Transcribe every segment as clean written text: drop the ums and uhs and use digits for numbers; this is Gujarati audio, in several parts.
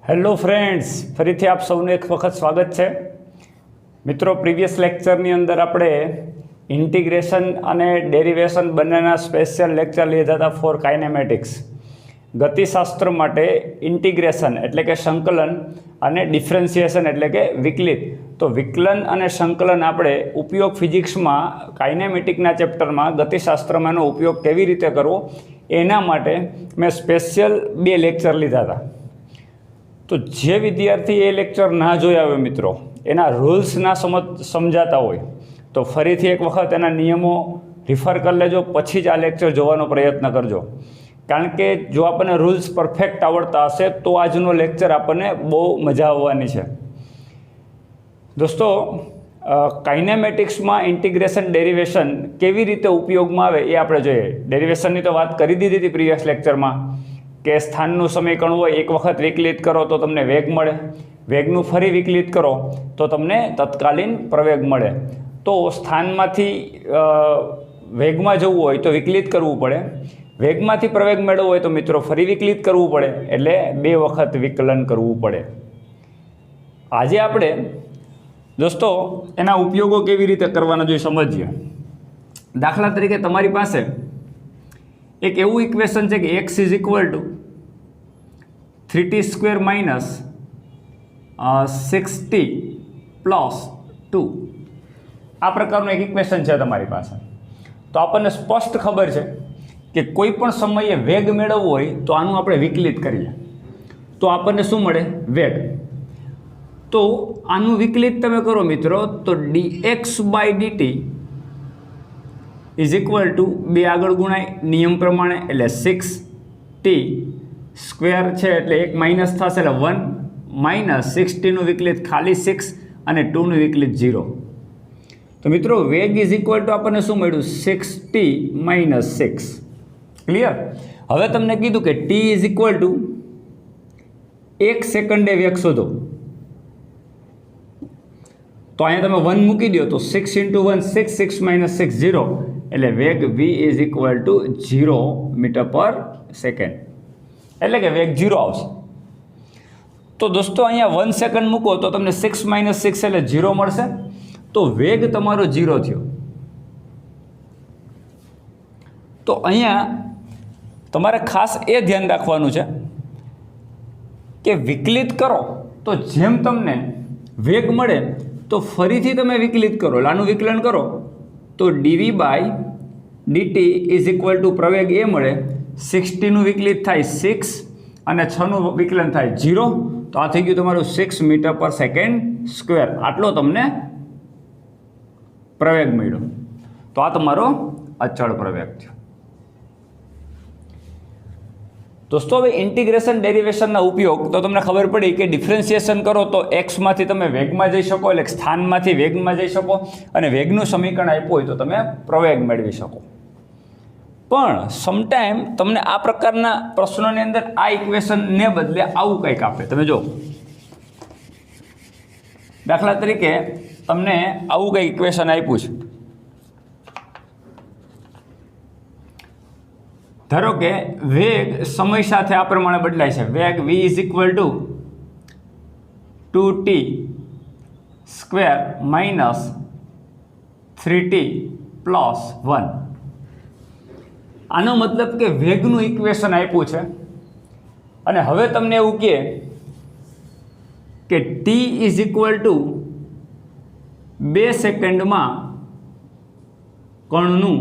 હેલો ફ્રેન્ડ્સ, ફરીથી આપ સૌનું એક વખત સ્વાગત છે. મિત્રો, પ્રીવિયસ લેક્ચરની અંદર આપણે ઇન્ટિગ્રેશન અને ડેરિવેશન બંનેના સ્પેશિયલ લેક્ચર લીધા હતા ફોર કાઇનેમેટિક્સ. ગતિશાસ્ત્ર માટે ઇન્ટિગ્રેશન એટલે કે સંકલન અને ડિફરન્સિએશન એટલે કે વિકલિત. તો વિકલન અને સંકલન આપણે ઉપયોગ ફિઝિક્સમાં કાઇનેમેટિકના ચેપ્ટરમાં ગતિશાસ્ત્રમાં એનો ઉપયોગ કેવી રીતે કરવો એના માટે મેં સ્પેશિયલ 2 લેક્ચર લીધા હતા. તો જે વિદ્યાર્થી એ લેક્ચર ના જોયા હોય મિત્રો, એના રૂલ્સ ના સમજાતા હોય તો ફરીથી એક વખત એના નિયમો રિફર કરી લેજો, પછી જ આ લેક્ચર જોવાનો પ્રયત્ન કરજો. કારણ કે જો આપણને રૂલ્સ પરફેક્ટ આવડતા હશે તો આજનો લેક્ચર આપણને બહુ મજા આવવાની છે. દોસ્તો, કાઇનેમેટિક્સમાં ઇન્ટિગ્રેશન ડેરિવેશન કેવી રીતે ઉપયોગમાં આવે એ આપણે જોઈએ. ડેરિવેશનની તો વાત કરી દીધી હતી પ્રીવિયસ લેક્ચરમાં કે સ્થાનનું સમીકરણ હોય, એક વખત વિકલિત કરો તો તમને વેગ મળે, વેગનું ફરી વિકલિત કરો તો તમને તત્કાલીન પ્રવેગ મળે. તો સ્થાનમાંથી વેગમાં જવું હોય તો વિકલિત કરવું પડે, વેગમાંથી પ્રવેગ મેળવવો હોય તો મિત્રો ફરી વિકલિત કરવું પડે, એટલે 2 વખત વિકલન કરવું પડે. આજે આપણે દોસ્તો એના ઉપયોગો કેવી રીતે કરવાના જોઈએ સમજીએ. દાખલા તરીકે તમારી પાસે એક એવું ઇક્વેશન છે કે x is equal two 3t² minus 6t plus 2. આ પ્રકારનું એક ઇક્વેશન છે તમારી પાસે. તો આપણને સ્પષ્ટ ખબર છે કે કોઈ પણ સમયે વેગ મેળવવો હોય તો આનું આપણે વિકલિત કરીએ તો આપણને શું મળે? વેગ. તો આનું વિકલિત તમે કરો મિત્રો તો dx/dt ઇઝ ઇક્વલ ટુ 2 આગળ ગુણાય નિયમ પ્રમાણે એટલે 6t² છે એટલે 1 માઇનસ થશે એટલે 1 માઇનસ 6tનું વિકલિત ખાલી 6 અને 2નું વિકલિત 0. તો મિત્રો વેગ ઇઝ ઇક્વલ ટુ આપણને શું મળ્યું? 6t minus 6. ક્લિયર? હવે તમને કીધું કે t ઇઝ ઇક્વલ ટુ 1 સેકન્ડે વેગ શોધો. તો અહીંયા તમે 1 મૂકી દો તો 6 × 1 6, 6 માઇનસ 6 0, એટલે વેગ v is equal to 0 metre પર સેકન્ડ, એટલે કે વેગ 0 આવશે. તો દોસ્તો અહીંયા 1 સેકન્ડ મૂકો તો તમને 6 માઇનસ 6 એટલે 0 મળશે. તો વેગ તમારો 0 થયો. તો અહીંયા તમારે ખાસ એ ધ્યાન રાખવાનું છે કે વિકલિત કરો તો જેમ તમને વેગ મળે તો ફરીથી તમે વિકલિત કરો, આનું વિકલન કરો તો dv/dt ઇઝ ઇક્વલ ટુ પ્રવેગ એ મળે. 60નું વિકલિત થાય 6 અને 6નું વિકલન થાય 0. તો આ થઈ ગયું તમારું 6 મીટર પર સેકન્ડ સ્ક્વેર. આટલો તમને પ્રવેગ મળ્યો. તો આ તમારો અચળ પ્રવેગ થયો. દોસ્તો, હવે ઇન્ટિગ્રેશન ડેરિવેશનના ઉપયોગ તો તમને ખબર પડી કે ડિફરન્સિએશન કરો તો એક્સમાંથી તમે વેગમાં જઈ શકો, એટલે સ્થાનમાંથી વેગમાં જઈ શકો, અને વેગનું સમીકરણ આપ્યું હોય તો તમે પ્રવેગ મેળવી શકો. પણ સમટાઈમ તમને આ પ્રકારના પ્રશ્નોની અંદર આ ઇક્વેશનને બદલે આવું કંઈક આપે. તમે જો દાખલા તરીકે તમને આવું કંઈક ઇક્વેશન આપ્યું છે. ધારો કે વેગ સમય સાથે આ પ્રમાણે બદલાય છે. વેગ v is equal two 2t² minus 3t plus 1. આનો મતલબ કે વેગનું ઇક્વેશન આપ્યું છે અને હવે તમને એવું કહે કે t ઇઝ ઇક્વલ ટુ 2 સેકન્ડમાં કણનું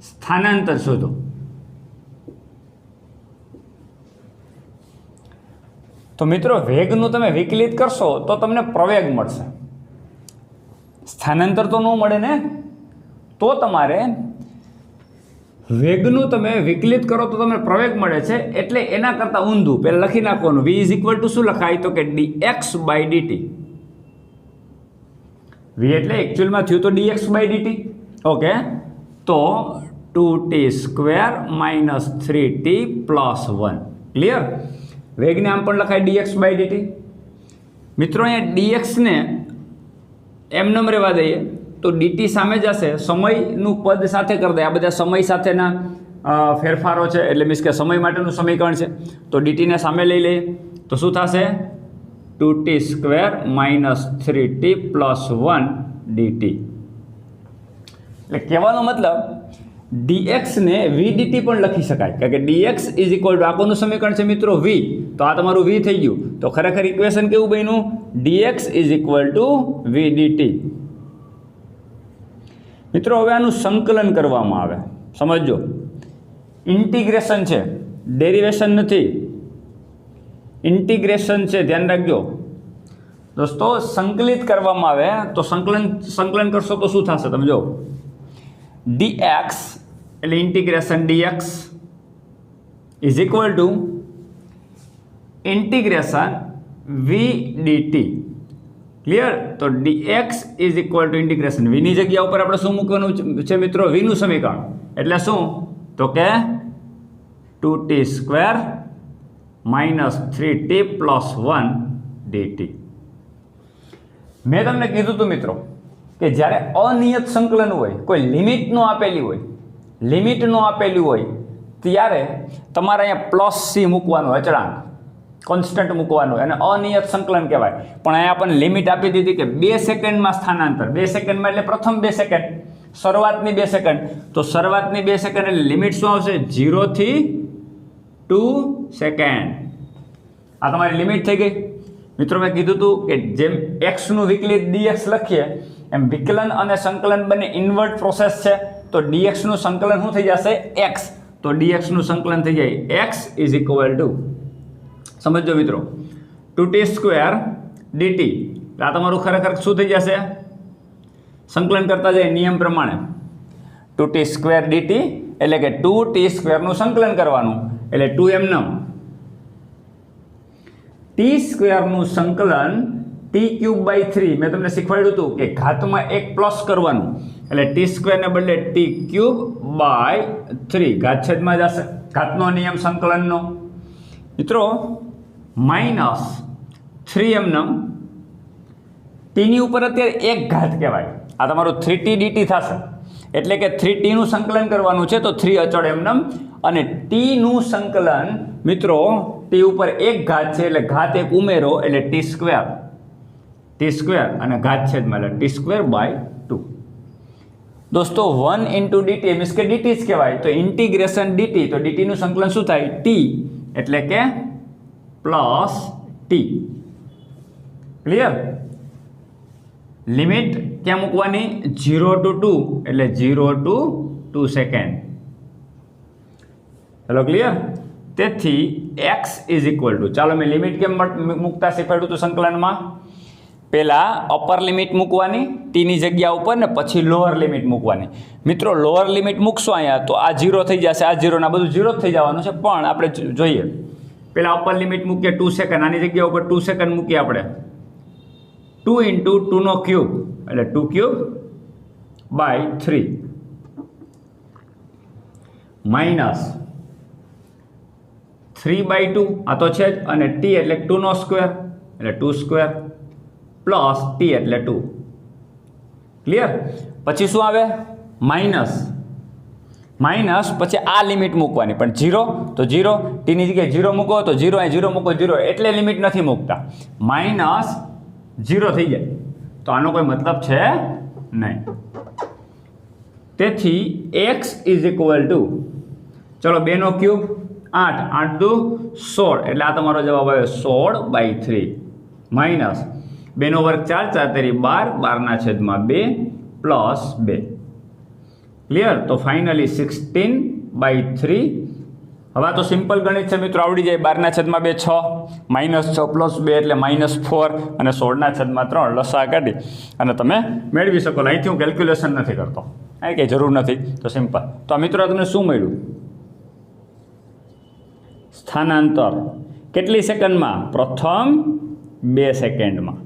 સ્થાનાંતર શોધો. તો મિત્રો વેગનું તમે વિકલિત કરશો તો તમને પ્રવેગ મળશે, સ્થાનાંતર તો ન મળે ને. તો તમારે વેગનું તમે વિકલિત કરો તો તમને પ્રવેગ મળે છે, એટલે એના કરતાં ઊંધું પહેલાં લખી નાખવાનું. v ઇઝ ઇક્વલ ટુ શું લખાય? તો કે dx/dt. v એટલે એકચ્યુઅલમાં થયું તો dx/dt. ઓકે, તો 2t² minus 3t plus 1. Clear? વેગને આમ પણ લખાય dx/dt. મિત્રો અહીંયા dxને એમ રહેવા દઈએ તો dt સામે જશે, સમયનું પદ સાથે કરી દે. આ બધા સમય સાથેના ફેરફારો છે, એટલે મીન્સ કે સમય માટેનું સમીકરણ છે. તો ડીટીને સામે લઈ લઈએ તો શું થશે? 2t² - 3t + 1 dt. એટલે કહેવાનો મતલબ dx ને v dt પણ લખી શકાય, કારણ કે dx = આ કોનું સમીકરણ છે મિત્રો? v. તો આ તમારું v થઈ ગયું. તો ખરેખર ઇક્વેશન કેવું બન્યું? dx = v dt. મિત્રો હવે આનું સંકલન કરવામાં આવે. સમજો, ઇન્ટિગ્રેશન છે, ડેરિવેશન નથી, ઇન્ટિગ્રેશન છે, ધ્યાન રાખજો દોસ્તો. સંકલિત કરવામાં આવે તો સંકલન કરશો તો શું થશે? તમે જો, dx એટલે integration dx = integration v dt. Clear? તો dx = ઇન્ટિગ્રેશન v ની જગ્યા ઉપર આપણે શું મૂકવાનું છે મિત્રો? v નું સમીકરણ. એટલે શું? તો કે 2t² - 3t + 1 dt. મેં તમને કીધું હતું મિત્રો કે જ્યારે અનિયત સંકલન હોય, કોઈ લિમિટ ન આપેલી હોય ત્યારે તમારે અહીંયા +c મૂકવાનું, અચળાંક કોન્સ્ટન્ટ મૂકવાનું, અને અનિયત સંકલન કહેવાય. પણ અહીંયા આપણને લિમિટ આપી દીધી કે 2 સેકન્ડમાં સ્થાનાંતર. 2 સેકન્ડમાં એટલે પ્રથમ 2 સેકન્ડ, શરૂઆતની 2 સેકન્ડ. તો શરૂઆતની 2 સેકન્ડ એટલે લિમિટ શું આવશે? 0 થી 2 સેકન્ડ. આ તમારી લિમિટ થઈ ગઈ. મિત્રો મેં કીધું હતું કે જેમ એક્સનું વિકલિત dx લખીએ એમ વિકલન અને સંકલન બંને ઇન્વર્ટ પ્રોસેસ છે. તો dxનું સંકલન શું થઈ જશે? x. તો dxનું સંકલન થઈ જાય x = સમજો મિત્રો 2t² dt. આ તમારું ખરેખર શું થઈ જશે? સંકલન કરતા જાય નિયમ પ્રમાણે 2t² dt એટલે કે 2t² નું સંકલન કરવાનું, એટલે 2m t² નું સંકલન t³ / 3. મેં તમને શીખવાડ્યું હતું કે ઘાતમાં 1 પ્લસ કરવાનું, એટલે t² ને બદલે t³ / 3 ઘાતછેદમાં જશે. ઘાતનો નિયમ સંકલનનો મિત્રો -3m t ની ઉપર અત્યારે 1 ઘાત કહેવાય. આ તમારું 3t dt થશે. એટલે કે 3t નું સંકલન કરવાનું છે, તો 3 અચળ એમનેમ, અને t નું સંકલન મિત્રો t ઉપર 1 ઘાત છે એટલે ઘાત 1 ઉમેરો એટલે t² અને ઘાતછેદમાં એટલે t²/2. દોસ્તો 1 × dt મીન્સ કે dt જ કહેવાય. તો ઇન્ટિગ્રેશન dt, તો dt નું સંકલન શું થાય? t એટલે કે +t. ક્લિયર? લિમિટ ક્યાં મૂકવાની? 0 to 2 એટલે 0 to 2 સેકન્ડ. ચલો ક્લિયર? તેથી x = ચાલો મેં લિમિટ કેમ મૂકતા શીખવાડ્યું હતું સંકલનમાં. પહેલાં અપર લિમિટ મૂકવાની t ની જગ્યા ઉપર, ને પછી લોઅર લિમિટ મૂકવાની. મિત્રો લોઅર લિમિટ મૂકશો અહીંયા તો આ 0 થઈ જશે, આ 0 ના બધું 0 થઈ જવાનું છે. પણ આપણે જોઈએ પહેલાં અપર લિમિટ મૂકીએ 2 સેકન્ડ, આની જગ્યા ઉપર 2 સેકન્ડ મૂકીએ આપણે. 2 × 2 ³ એટલે 2³ - -3/2 આ તો છે જ, અને t એટલે 2² એટલે 2² + t એટલે 2. ક્લિયર? પછી શું આવે? માઇનસ પછી આ લિમિટ મૂકવાની, પણ 0 તો 0, t ની જગ્યાએ 0 મૂકો તો 0, અહીં 0 મૂકો 0, એટલે લિમિટ નથી મૂકતા. -0 થઈ જાય તો આનો કોઈ મતલબ છે નહીં. તેથી x = ચલો 2³ 8, 8 દુ 16, એટલે આ તમારો જવાબ આવે 16/3 માઇનસ 2 નો વર્ગ 4, 4 તેરી 12, 12/2 + 2. ક્લિયર? તો ફાઇનલી 16/3. હવે આ તો સિમ્પલ ગણિત છે મિત્રો, આવડી જાય. 12/2 6, -6 + 2 એટલે -4, અને 16/3 લસા કાઢી અને તમે મેળવી શકો. અહીંથી હું કેલ્ક્યુલેશન નથી કરતો, અહીં કંઈ જરૂર નથી. તો સિમ્પલ. તો આ મિત્રો તમને શું મળ્યું? સ્થાનાંતર કેટલી સેકન્ડમાં? પ્રથમ 2 સેકન્ડમાં.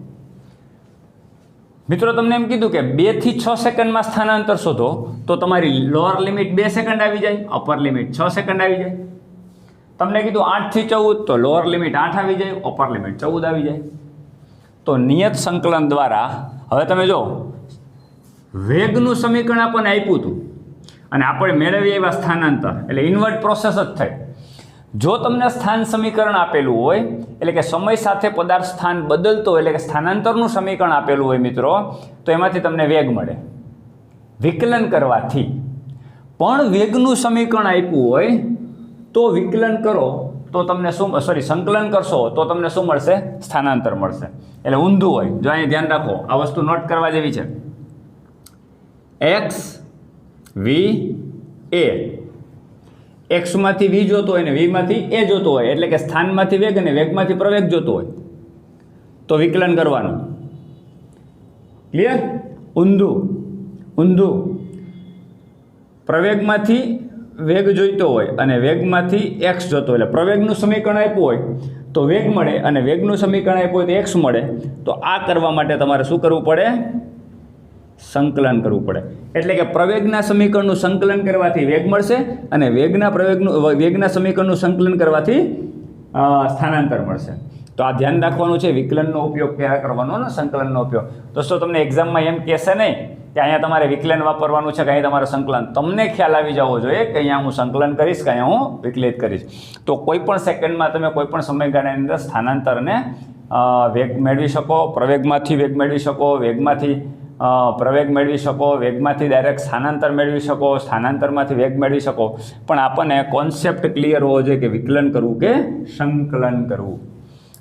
મિત્રો તમને એમ કીધું કે 2 થી 6 સેકન્ડમાં સ્થાનાંતર શોધો તો તમારી લોઅર લિમિટ 2 સેકન્ડ આવી જાય, અપર લિમિટ 6 સેકન્ડ આવી જાય. તમને કીધું 8 થી 14 તો લોઅર લિમિટ 8 આવી જાય, અપર લિમિટ 14 આવી જાય. તો નિયત સંકલન દ્વારા હવે તમે જો વેગનું સમીકરણ આપણને આપ્યું હતું, અને આપણે મેળવીએ એવા સ્થાનાંતર, એટલે ઇન્વર્ટ પ્રોસેસ જ થાય. જો તમને સ્થાન સમીકરણ આપેલું હોય, એટલે કે સમય સાથે પદાર્થ સ્થાન બદલતો હોય, એટલે કે સ્થાનાંતરનું સમીકરણ આપેલું હોય મિત્રો, તો એમાંથી તમને વેગ મળે વિકલન કરવાથી. પણ વેગનું સમીકરણ આપ્યું હોય તો વિકલન કરો તો તમને શું, સંકલન કરશો તો તમને શું મળશે? સ્થાનાંતર મળશે. એટલે ઊંધું હોય. જો અહીં ધ્યાન રાખો, આ વસ્તુ નોટ કરવા જેવી છે. એક્સ વી એ, એક્સમાંથી વી જોતો હોય ને વીમાંથી એ જોતો હોય, એટલે કે સ્થાનમાંથી વેગ અને વેગમાંથી પ્રવેગ જોતો હોય તો વિકલન કરવાનું. ક્લિયર? ઊંધું. પ્રવેગમાંથી વેગ જોઈતો હોય અને વેગમાંથી એક્સ જોતો હોય, એટલે પ્રવેગનું સમીકરણ આપ્યું હોય તો વેગ મળે અને વેગનું સમીકરણ આપ્યું હોય તો એક્સ મળે. તો આ કરવા માટે તમારે શું કરવું પડે? સંકલન કરવું પડે. એટલે કે પ્રવેગના સમીકરણનું સંકલન કરવાથી વેગ મળશે અને વેગના સમીકરણનું સંકલન કરવાથી સ્થાનાંતર મળશે. તો આ ધ્યાન રાખવાનું છે, વિકલનનો ઉપયોગ ક્યારે કરવાનો ને સંકલનનો ઉપયોગ. દોસ્તો તમને એક્ઝામમાં એમ કહેશે નહીં કે અહીંયા તમારે વિકલન વાપરવાનું છે કે અહીંયા તમારે સંકલન. તમને ખ્યાલ આવી જવો જોઈએ કે અહીંયા હું સંકલન કરીશ કે અહીંયા હું વિકલિત કરીશ. તો કોઈ પણ સેકન્ડમાં તમે કોઈ પણ સમયગાળાની અંદર સ્થાનાંતરને વેગ મેળવી શકો, પ્રવેગમાંથી વેગ મેળવી શકો, વેગમાંથી પ્રવેગ મેળવી શકો, વેગમાંથી ડાયરેક્ટ સ્થાનાંતર મેળવી શકો, સ્થાનાંતરમાંથી વેગ મેળવી શકો. પણ આપણને કોન્સેપ્ટ ક્લિયર હોવો જોઈએ કે વિકલન કરવું કે સંકલન કરવું.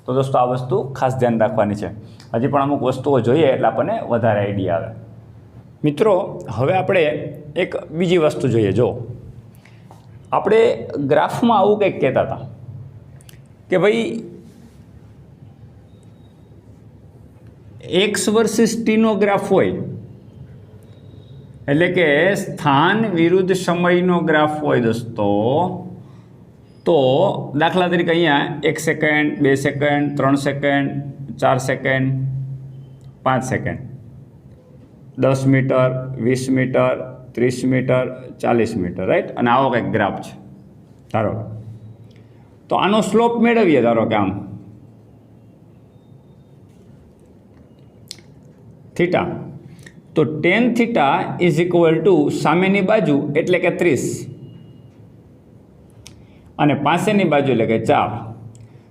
તો દોસ્તો આ વસ્તુ ખાસ ધ્યાન રાખવાની છે. હજી પણ અમુક વસ્તુઓ જોઈએ એટલે આપણને વધારે આઈડિયા આવે. મિત્રો હવે આપણે એક બીજી વસ્તુ જોઈએ. જો આપણે ગ્રાફમાં આવું કંઈક કહેતા હતા કે ભાઈ એક્સ વર્સિસ ટીનો ગ્રાફ હોય, એટલે કે સ્થાન વિરુદ્ધ સમયનો ગ્રાફ હોય દોસ્તો, તો દાખલા તરીકે અહીંયા 1 second, 2 second, 3 second, 4 second, 5 second, 10 metre, 20 metre, 30 metre, 40 metre, right? અને આવો કંઈક ગ્રાફ છે ધારો. તો આનો સ્લોપ મેળવીએ ધારો કે આમ થીટા, તો ten theta is equal two સામેની બાજુ એટલે કે 30 અને પાસેની બાજુ એટલે કે 4.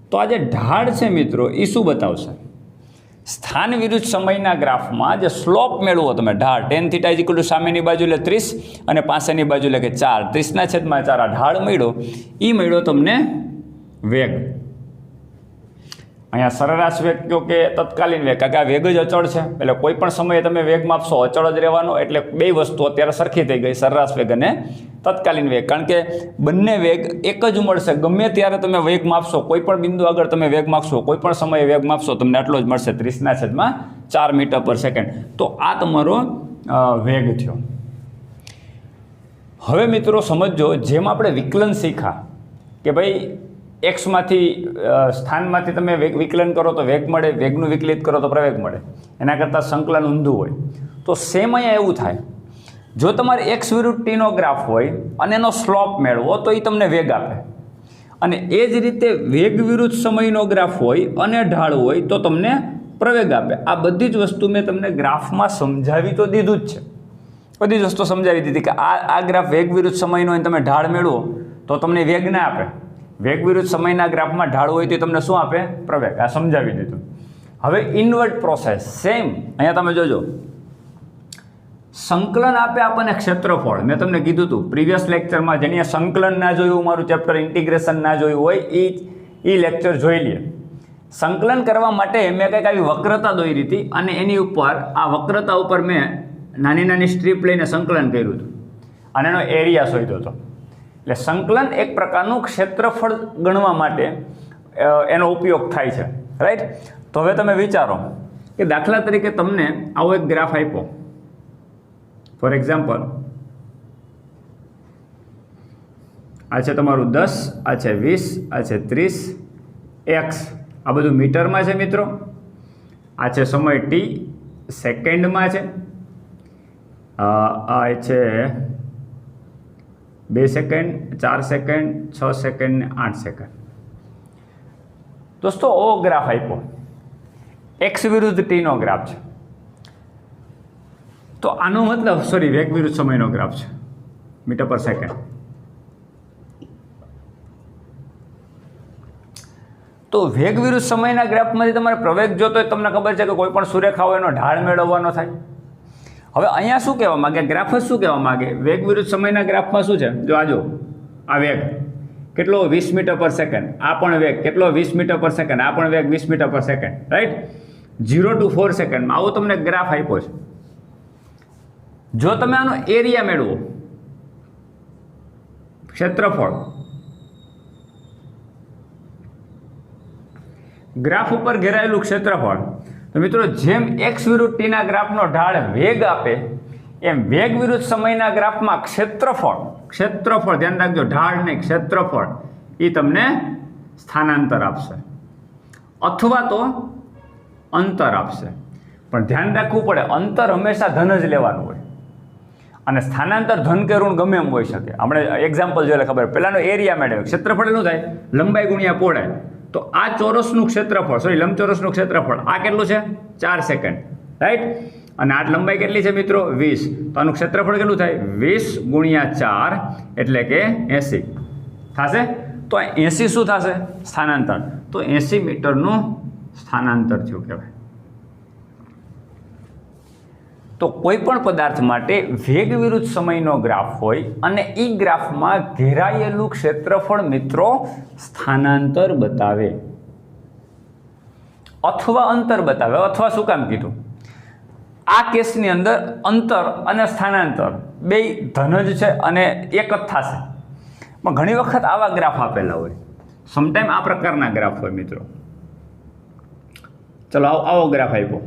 તો આ જે ઢાળ છે મિત્રો એ શું બતાવશે? સ્થાન વિરુદ્ધ સમયના ગ્રાફમાં જે સ્લોપ મેળવો તમે, ઢાળ ten theta is equal two સામેની બાજુ એટલે 30 અને પાસેની બાજુ એટલે કે 4, 30/4 આ ઢાળ મળ્યો, એ મળ્યો તમને વેગ. અહીંયા સરેરાશ વેગ કયો કે તત્કાલીન વેગ, કારણ કે આ વેગ જ અચળ છે, એટલે કોઈ પણ સમયે તમે વેગ માપશો અચળ જ રહેવાનો. એટલે બે વસ્તુ અત્યારે સરખી થઈ ગઈ, સરેરાશ વેગ અને તત્કાલીન વેગ. કારણ કે બંને વેગ એક જ મળશે. ગમે ત્યારે તમે વેગ માપશો, કોઈ પણ બિંદુ આગળ તમે વેગ માપશો, કોઈ પણ સમયે વેગ માપશો, તમને આટલો જ મળશે, 30/4 મીટર પર સેકન્ડ. તો આ તમારો વેગ થયો. હવે મિત્રો સમજો, જેમ આપણે વિકલન શીખા કે ભાઈ એક્સમાંથી સ્થાનમાંથી તમે વિકલન કરો તો વેગ મળે, વેગનું વિકલિત કરો તો પ્રવેગ મળે, એના કરતાં સંકલન ઊંધું હોય. તો સેમ અહીંયા એવું થાય, જો તમારે એક્સ વિરુદ્ધ ટીનો ગ્રાફ હોય અને એનો સ્લોપ મેળવો તો એ તમને વેગ આપે, અને એ જ રીતે વેગ વિરુદ્ધ સમયનો ગ્રાફ હોય અને ઢાળ હોય તો તમને પ્રવેગ આપે. આ બધી જ વસ્તુ મેં તમને ગ્રાફમાં સમજાવી તો દીધું જ છે, બધી જ વસ્તુ સમજાવી દીધી કે આ ગ્રાફ વેગ વિરુદ્ધ સમયનો હોય તમે ઢાળ મેળવો તો તમને વેગ ના આપે. વેગ વિરુદ્ધ સમયના ગ્રાફમાં ઢાળ હોય તો તમને શું આપે? પ્રવેગ. આ સમજાવી દીધું. હવે ઇન્વર્ટ પ્રોસેસ સેમ. અહીંયા તમે જોજો, સંકલન આપે આપણને ક્ષેત્રફળ. મેં તમને કીધું હતું પ્રીવિયસ લેક્ચરમાં, જેને સંકલન ના જોયું, મારું ચેપ્ટર ઇન્ટિગ્રેશન ના જોયું હોય એ લેક્ચર જોઈ લે. સંકલન કરવા માટે મેં કંઈક આવી વક્રતા દોરી હતી અને એની ઉપર, આ વક્રતા ઉપર મેં નાની નાની સ્ટ્રીપ લઈને સંકલન કર્યું હતું અને એનો એરિયા શોધ્યો હતો. એટલે સંકલન એક પ્રકારનું ક્ષેત્રફળ ગણવા માટે એનો ઉપયોગ થાય છે, રાઈટ? તો હવે તમે વિચારો કે દાખલા તરીકે તમને આવો એક ગ્રાફ આપ્યો, ફોર એક્ઝામ્પલ આ છે તમારું 10, આ છે 20, આ છે 30 એક્સ. આ બધું મીટરમાં છે મિત્રો. આ છે સમય ટી, સેકન્ડમાં છે. આ છે 2 સેકન્ડ, 4 સેકન્ડ, 6 સેકન્ડ ને 8 સેકન્ડ. દોસ્તો ઓ ગ્રાફ આપ્યો, એક્સ વિરુદ્ધ ટીનો ગ્રાફ છે. તો આનો મતલબ, સોરી, વેગ વિરુદ્ધ સમયનો ગ્રાફ છે. મીટર પર સેકન્ડ. તો વેગ વિરુદ્ધ સમયના ગ્રાફમાંથી તમારે પ્રવેગ જોતો હોય તમને ખબર છે કે કોઈ પણ સુરેખા હોય એનો ઢાળ મેળવવાનો થાય. હવે અહીંયા શું કહેવા માગે, ગ્રાફ જ શું કહેવા માગે, વેગ વિરુદ્ધ સમયના ગ્રાફમાં શું છે, જો આજો આ વેગ કેટલો 20 મીટર પર સેકન્ડ, આ પણ વેગ કેટલો 20 મીટર પર સેકન્ડ, આ પણ વેગ 20 મીટર પર સેકન્ડ, રાઈટ. 0 to 4 સેકન્ડમાં આવો તમને ગ્રાફ આપ્યો છે. જો તમે આનો એરિયા મેળવો, ક્ષેત્રફળ, ગ્રાફ ઉપર ઘેરાયેલું ક્ષેત્રફળ, તો મિત્રો જેમ એક્સ વિરુદ્ધ ટીના ગ્રાફનો ઢાળ વેગ આપે એમ વેગ વિરુદ્ધ સમયના ગ્રાફમાં ક્ષેત્રફળ ધ્યાન રાખજો, ઢાળ નહીં ક્ષેત્રફળ, એ તમને સ્થાનાંતર આપશે અથવા તો અંતર આપશે. પણ ધ્યાન રાખવું પડે, અંતર હંમેશા ધન જ લેવાનું હોય અને સ્થાનાંતર ધન કે ઋણ ગમે એમ હોઈ શકે. આપણે એક્ઝામ્પલ જોઈએ ખબર, પહેલાનો એરિયા મેળવે, ક્ષેત્રફળ શું થાય, લંબાઈ ગુણ્યા પહોળાઈ. તો આ ચોરસનું ક્ષેત્રફળ, લંબચોરસનું ક્ષેત્રફળ આ કેટલું છે, 4 સેકન્ડ, રાઈટ. અને આ લંબાઈ કેટલી છે મિત્રો, 20. તો આનું ક્ષેત્રફળ કેટલું થાય, 20 ગુણ્યા 4 એટલે કે 80 થશે. તો 80 શું થશે, સ્થાનાંતર. તો 80 મીટરનું સ્થાનાંતર થયું કહેવાય. તો કોઈ પણ પદાર્થ માટે વેગ વિરુદ્ધ સમયનો ગ્રાફ હોય અને એ ગ્રાફમાં ઘેરાયેલું ક્ષેત્રફળ મિત્રો સ્થાનાંતર બતાવે અથવા અંતર બતાવે. અથવા શું કામ કીધું, આ કેસની અંદર અંતર અને સ્થાનાંતર બે ધન જ છે અને એક જ થશે. પણ ઘણી વખત આવા ગ્રાફ આપેલા હોય, સમટાઈમ આ પ્રકારના ગ્રાફ હોય મિત્રો. ચલો આવો ગ્રાફ આપ્યો,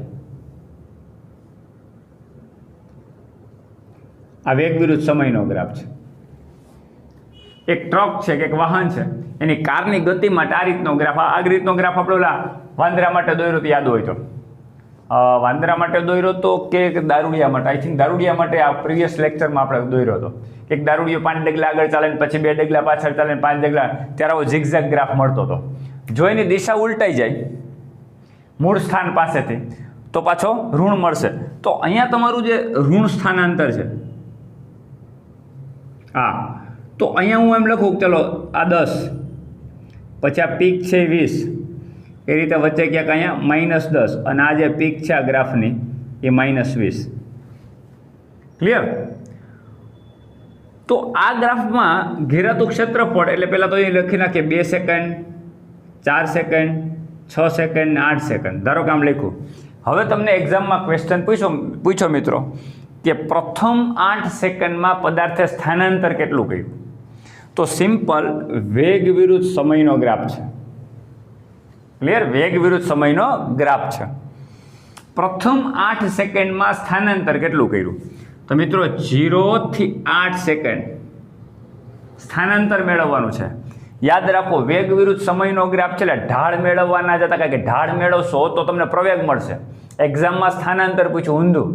આ વેગ વિરુદ્ધ સમયનો ગ્રાફ છે. એક ટ્રક છે કે એક વાહન છે, એની કારની ગતિ માટે આ રીતનો ગ્રાફ, આ રીતનો ગ્રાફ આપણે ઓલા વાંદરા માટે દોર્યો તો યાદ હોય તો, વાંદરા માટે દોર્યો તો કે દારૂડિયા માટે, આઈ થિંક દારૂડિયા માટે આ પ્રીવિયસ લેક્ચરમાં આપણે દોર્યો હતો. એક દારૂડિયો 5 ડગલા આગળ ચાલે ને પછી 2 ડગલા પાછળ ચાલે ને 5 ડગલા, ત્યારે આવો ઝિગઝેગ ગ્રાફ મળતો હતો. જો એની દિશા ઉલટાઈ જાય મૂળ સ્થાન પાસેથી તો પાછો ઋણ મળશે. તો અહીંયા તમારું જે ઋણ સ્થાનાંતર છે, હા, તો અહીંયા હું એમ લખું, ચલો આ 10, પછી આ પીક છે 20, એ રીતે વચ્ચે ક્યાંક અહીંયા -10, અને આ જે પીક છે આ ગ્રાફની એ -20. ક્લિયર? તો આ ગ્રાફમાં ઘેરાતું ક્ષેત્રફળ એટલે પહેલાં તો એ લખી નાખીએ 2 સેકન્ડ, 4 સેકન્ડ, 6 સેકન્ડ ને 8 સેકન્ડ. ધારો કે આમ લખ્યું. હવે તમને એક્ઝામમાં ક્વેશ્ચન પૂછો મિત્રો કે પ્રથમ 8 સેકન્ડમાં પદાર્થે સ્થાનાંતર કેટલું કર્યું? તો સિમ્પલ વેગ વિરુદ્ધ સમયનો ગ્રાફ છે. ક્લિયર? વેગ વિરુદ્ધ સમયનો ગ્રાફ છે. પ્રથમ 8 સેકન્ડમાં સ્થાનાંતર કેટલું કર્યું? તો મિત્રો 0 થી 8 સેકન્ડ સ્થાનાંતર મેળવવાનું છે. યાદ રાખો, વેગ વિરુદ્ધ સમયનો ગ્રાફ છે એટલે ઢાળ મેળવવાના જતા, કારણ કે ઢાળ મેળવશો તો તમને પ્રવેગ મળશે. એક્ઝામમાં સ્થાનાંતર પૂછ્યું ઊંધું.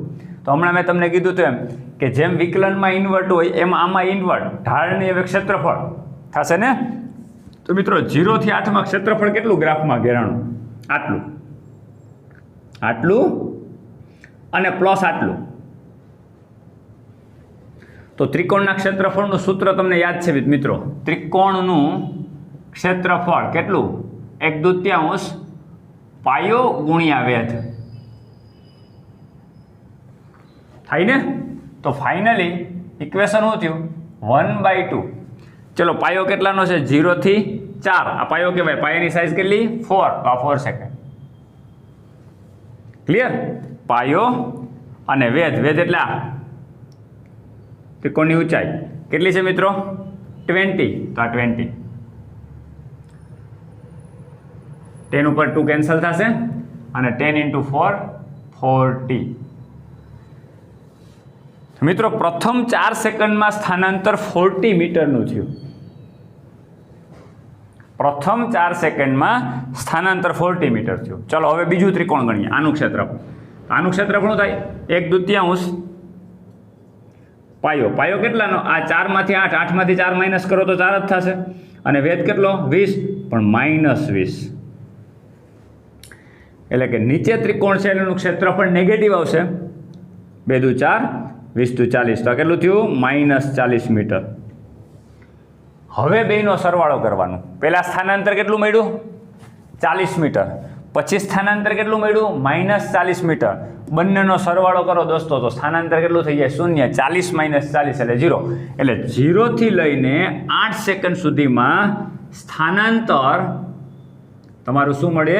તો હમણાં મેં તમને કીધું હતું એમ કે જેમ વિકલનમાં ઇન્વર્ટ હોય એમ આમાં ઇન્વર્ટ, ઢાળની હવે ક્ષેત્રફળ થશે ને. તો મિત્રો 0 થી 8માં ક્ષેત્રફળ કેટલું ગ્રાફમાં ઘેરાણું? આટલું અને પ્લસ આટલું. તો ત્રિકોણના ક્ષેત્રફળનું સૂત્ર તમને યાદ છે મિત્રો, ત્રિકોણનું ક્ષેત્રફળ કેટલું? 1/2 પાયો ગુણ્યા વેધ થાય ને. તો ફાઇનલી ઇક્વેશન શું થયું? 1/2. ચલો પાયો કેટલાનો છે? 0 થી 4. આ પાયો કહેવાય. પાયાની સાઇઝ કેટલી? 4. તો આ 4 સેકન્ડ. ક્લિયર? પાયો અને વેધ એટલે આ ત્રિકોણની ઊંચાઈ કેટલી છે મિત્રો? 20. તો આ 20. 10 ઉપર 2 કેન્સલ થશે અને 10 × 4 40. મિત્રો પ્રથમ 4 સેકન્ડમાં સ્થાનાંતર 40 મીટરનું થયું. પ્રથમ 4 સેકન્ડમાં સ્થાનાંતર 40 મીટર થયું. ચલો હવે બીજું ત્રિકોણ ગણીએ. આનું ક્ષેત્રફળ શું થાય? 1/2 પાયો કેટલાનો? આ 4 માંથી 8, 8 માંથી 4 માઇનસ કરો તો 4 જ થશે. અને વેધ કેટલો? 20, પણ -20. એટલે કે નીચે ત્રિકોણ છે એનું ક્ષેત્રફળ નેગેટિવ આવશે. 2 × 4 20 × 40 તો આ કેટલું થયું -40 મીટર. હવે બેયનો સરવાળો કરવાનો. પહેલાં સ્થાનાંતર કેટલું મળ્યું 40 મીટર, પછી સ્થાનાંતર કેટલું મળ્યું -40 મીટર. બંનેનો સરવાળો કરો દોસ્તો તો સ્થાનાંતર કેટલું થઈ જાય 0. 40 - 40 એટલે 0. એટલે 0 થી લઈને 8 સેકન્ડ સુધીમાં સ્થાનાંતર તમારું શું મળે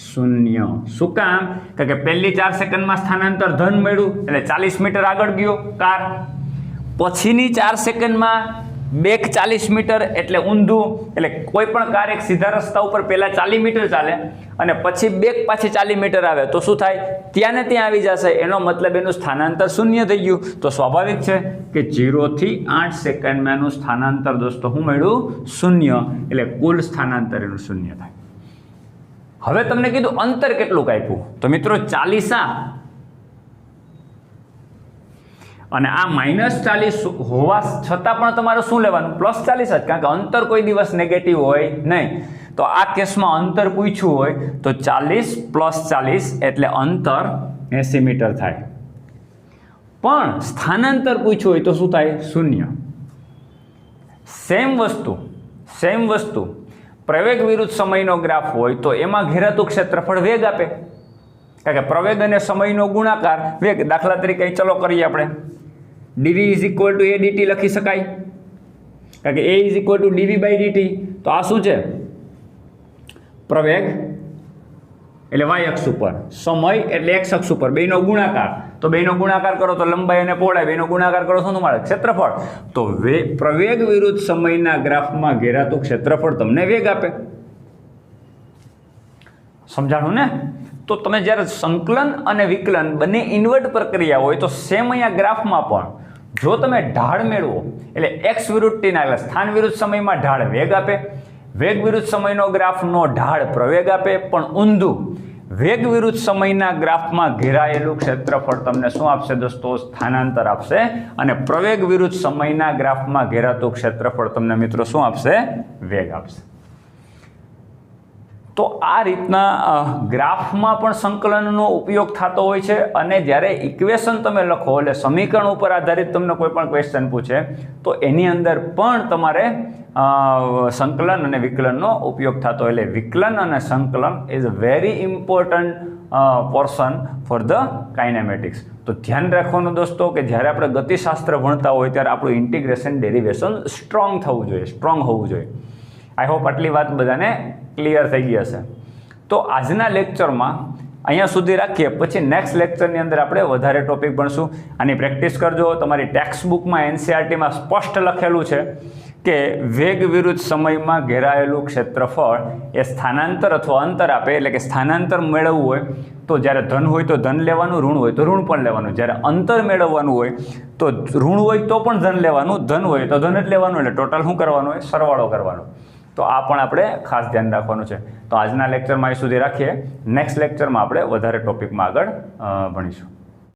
0. શું કામ? કારણ કે પહેલી 4 સેકન્ડમાં સ્થાનાંતર ધન મળ્યું એટલે 40 મીટર આગળ ગયો કાર. પછીની 4 સેકન્ડમાં બેક 40 મીટર એટલે ઊંધું. એટલે કોઈ પણ કાર એક સીધા રસ્તા ઉપર પહેલાં 40 મીટર ચાલે અને પછી બેક પાછી 40 મીટર આવે તો શું થાય? ત્યાં ને ત્યાં આવી જશે. એનો મતલબ એનું સ્થાનાંતર 0 થઈ ગયું. તો સ્વાભાવિક છે કે 0 થી 8 સેકન્ડમાં એનું સ્થાનાંતર દોસ્તો શું મળ્યું 0. એટલે કુલ સ્થાનાંતર એનું 0 થાય. હવે તમને કીધું અંતર કેટલું કાપ્યું તો મિત્રો 40 અને આ -40 હોવા છતાં પણ તમારે શું લેવાનું +40 જ, કારણ કે અંતર કોઈ દિવસ નેગેટિવ હોય નહીં. તો આ કેસમાં અંતર પૂછ્યું હોય તો 40 + 40 એટલે અંતર 80 મીટર થાય. પણ સ્થાનાંતર પૂછ્યું હોય તો શું થાય 0. સેમ વસ્તુ પ્રવેગ વિરુદ્ધ સમયનો ગ્રાફ હોય તો એમાં ઘેરાતું ક્ષેત્રફળ વેગ આપે, કારણ કે પ્રવેગ અને સમયનો ગુણાકાર વેગ. દાખલા તરીકે ચલો કરીએ આપણે dv = a dt લખી શકાય, કારણ કે a = dv/dt. તો આ શું છે પ્રવેગ એટલે y અક્ષ ઉપર, સમય એટલે x અક્ષ ઉપર, બેનો ગુણાકાર. તો બેનો ગુણાકાર કરો તો લંબાઈ અને પહોળાઈ, બેનો ગુણાકાર કરો શું મળે ક્ષેત્રફળ. તો પ્રવેગ વિરુદ્ધ સમયના ગ્રાફમાં ઘેરાતું ક્ષેત્રફળ તમને વેગ આપે. સમજાણું ને? તો તમે જ્યારે સંકલન અને વિકલન બંને ઇન્વર્ટ પ્રક્રિયા હોય તો સેમ અહીંયા ગ્રાફમાં પણ જો તમે ઢાળ મેળવો એટલે x વિરુદ્ધ t ના સ્થાન વિરુદ્ધ સમયમાં ઢાળ વેગ આપે, વેગ વિરુદ્ધ સમયનો ગ્રાફનો ઢાળ પ્રવેગ આપે, પણ ઊંધું વેગ વિરુદ્ધ સમયના ગ્રાફમાં ઘેરાયેલું ક્ષેત્રફળ તમને શું આપશે દોસ્તો સ્થાનાંતર આપશે, અને પ્રવેગ વિરુદ્ધ સમયના ગ્રાફમાં ઘેરાતું ક્ષેત્રફળ તમને મિત્રો શું આપશે વેગ આપશે. તો આ રીતના ગ્રાફમાં પણ સંકલનનો ઉપયોગ થતો હોય છે. અને જ્યારે ઇક્વેશન તમે લખો એટલે સમીકરણ ઉપર આધારિત તમને કોઈ પણ ક્વેશ્ચન પૂછે તો એની અંદર પણ તમારે સંકલન અને વિકલનનો ઉપયોગ થતો. એટલે વિકલન અને સંકલન is a very important portion for the kinematics. તો ધ્યાન રાખવાનું દોસ્તો કે જ્યારે આપણે ગતિશાસ્ત્ર ભણતા હોય ત્યારે આપણું ઇન્ટિગ્રેશન ડેરિવેશન સ્ટ્રોંગ હોવું જોઈએ. આઈ હોપ આટલી વાત બધાને ક્લિયર થઈ ગઈ હશે. તો આજના લેક્ચરમાં અહીંયા સુધી રાખીએ, પછી નેક્સ્ટ લેક્ચરની અંદર આપણે વધારે ટોપિક ભણશું. આની પ્રેક્ટિસ કરજો. તમારી ટેક્સ્ટ બુકમાં NCERTમાં સ્પષ્ટ લખેલું છે કે વેગ વિરુદ્ધ સમયમાં ઘેરાયેલું ક્ષેત્રફળ એ સ્થાનાંતર અથવા અંતર આપે. એટલે કે સ્થાનાંતર મેળવવું હોય તો જ્યારે ધન હોય તો ધન લેવાનું, ઋણ હોય તો ઋણ પણ લેવાનું. જ્યારે અંતર મેળવવાનું હોય તો ઋણ હોય તો પણ ધન લેવાનું, ધન હોય તો ધન જ લેવાનું. એટલે ટોટલ શું કરવાનું હોય સરવાળો કરવાનો. તો આ પણ આપણે ખાસ ધ્યાન રાખવાનું છે. તો આજના લેક્ચરમાં અહીં સુધી રાખીએ. નેક્સ્ટ લેક્ચરમાં આપણે વધારે ટોપિકમાં આગળ ભણીશું.